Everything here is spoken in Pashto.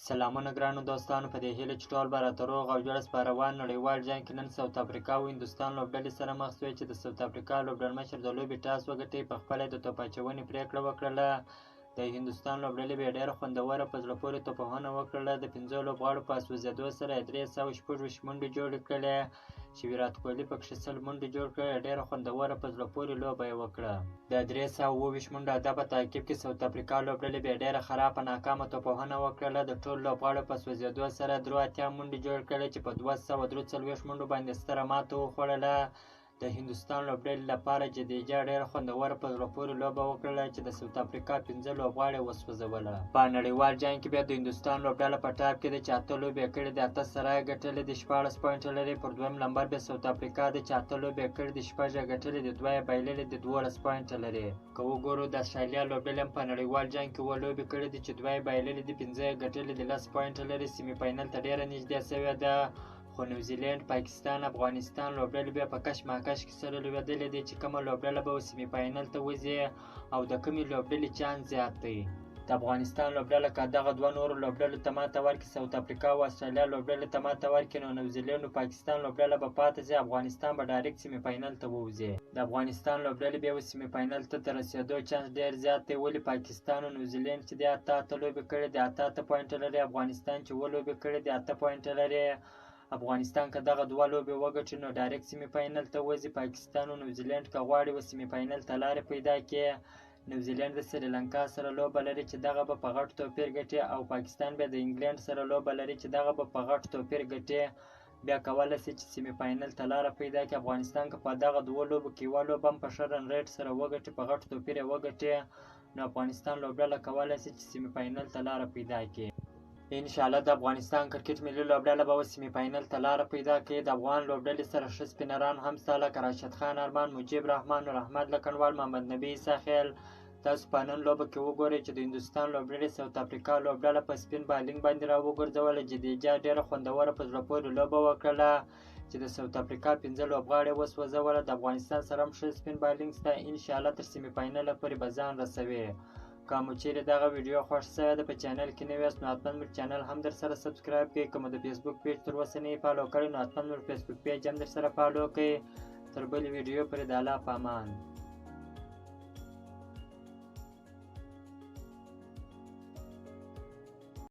سلامونه ګرانو دوستانو، په دې هیله چې ټول به راته روغ او جوړ په روان نړیوال جنګ کې نن ساوت افریقا او هندوستان لوبډلې سره مخ شوې چې د ساوت افریقا لوبډلمشر د لوبې ټاس وګټي، په خپله د توپ اچونې پرېکړه وکړله. د هندوستان لوبډلې بیا ډېره خوندوره په زړه پورې توپونه وکړله. د 5 لوبغاړو په سوځېدو سره 326 منډې جوړې کړلې چې ویرات کوهلي پکښې 100 منډې جوړ کړې. ډېره خوندوره په زړه پورې لوبه یې وکړه. د 327 منډو هدف په تعقیب کې ساوت افریقا لوبډلې بیا ډېره خرابه ناکامه توپونه وکړله. د ټولو لوبغاړو په سوځېدو سره 83 منډې جوړ کړې چې په 243 منډو باندې ستره ماته وخوړله. د هندوستان لوبډلې لپاره جدیجا ډېره خوندوره په زړه پورې لوبه وکړله چې د ساوت افریقا 15 لوبغاړي وسوځوله. په نړیوال جنګ کې بیا د هندوستان لوبډله په ټاپ کې ده چې 8 لوبې یې کړې دي، 8 سره یې ګټلې دي، 14 پوینټه لري. پر دویم نمبر بیا ساوت افریقا ده چې 8 لوبې یې کړې دي، 6 یې ګټلې دي، 2 یې بایللې دي، 12 پوینټه لري. که وګورو د استرالیا لوبډلې هم په نړیوال جنګ کې 7 لوبې کړې دي چې 2 یې بایللې دي، 5 یې ګټلې دي، 10 پوینټه لري. سیمي فاینل ته ډېره نږدې شوې ده، خو نیوزیلند، پاکستان، افغانستان لوبډلې بیا په کشمکش کې سره لوبېدلې دي چې کومه لوبډله به سیمي فاینل ته وځي او د کومې لوبډلې چانس زیات دی. د افغانستان لوبډله که دغه دوه نورو لوبډلو ته ماته ورکړي، ساوت افریقا او استرالیا لوبډلې ته ماته ورکړي، نو نیوزیلند او پاکستان لوبډله به پاتې شي، افغانستان به ډایرکټ سیمي فاینل ته ووځي. د افغانستان لوبډلې بیا سیمي فاینل ته د رسېدو چانس ډېر زیات دی. ولې؟ پاکستان او نیوزیلند چې دي 8 لوبې کړې دي، 8 پوینټه لري. افغانستان چې 7 لوبې کړې دي، 8 پوینټه لري. افغانستان که دغه 2 لوبې وګټي نو ډایرکټ سیمي فاینل ته وځي. پاکستان او نیوزیلند که غواړي سیمي فاینل ته لارې پیدا کړي. نیوزیلند د سریلانکا سره لوبه لري چې دغه به په غټ توپیر ګټي، او پاکستان بیا د انګلند سره لوبه لري چې دغه به په غټ توپیر ګټي. بیا کولی شي چې سیمي فاینل ته لاره پیدا کړي. افغانستان که په دغه 2 لوبو کې 1 لوبه هم په ښه رن ریټ سره وګټي، په غټ توپیر یې وګټي، نو افغانستان لوبډله کولی شي چې سیمي فاینل ته لاره پیدا کړي. انشاءالله د افغانستان کرکټ ملي لوبډله به سیمي فاینل ته لاره پیدا کړي. د افغان لوبډلې سره ښه سپینران هم شته، لکه راشد خان ارمان، مجیب رحمان، نور احمد لکنوال، محمد نبي عیسی خیل. تاسو په نن لوبه کې وګورئ چې د هندوستان لوبډلې ساوت افریقا لوبډله په سپین بالینګ باندې را وګرځوله. جدیجا ډېره خوندوره په زړه پورې لوبه وکړله چې د ساوت افریقا 15 لوبغاړي وسوځوله. د افغانستان سره هم ښه سپین بالینګ شته، انشاءالله تر سیمي فاینله پورې به ځان رسوي. که مو چیرې دغه ویډیو خوښ شوی ده، په چینل کې نوي یاست نو حتما مو چینل هم در سره سبسکرایب کړئ. که مو د فیسبوک پیج تر اوسه نه یې فالو کړی نو حتما مو فیسبوک پیج هم در سره فالو کړئ. تر بلې ویډیو پورې د الله په امان.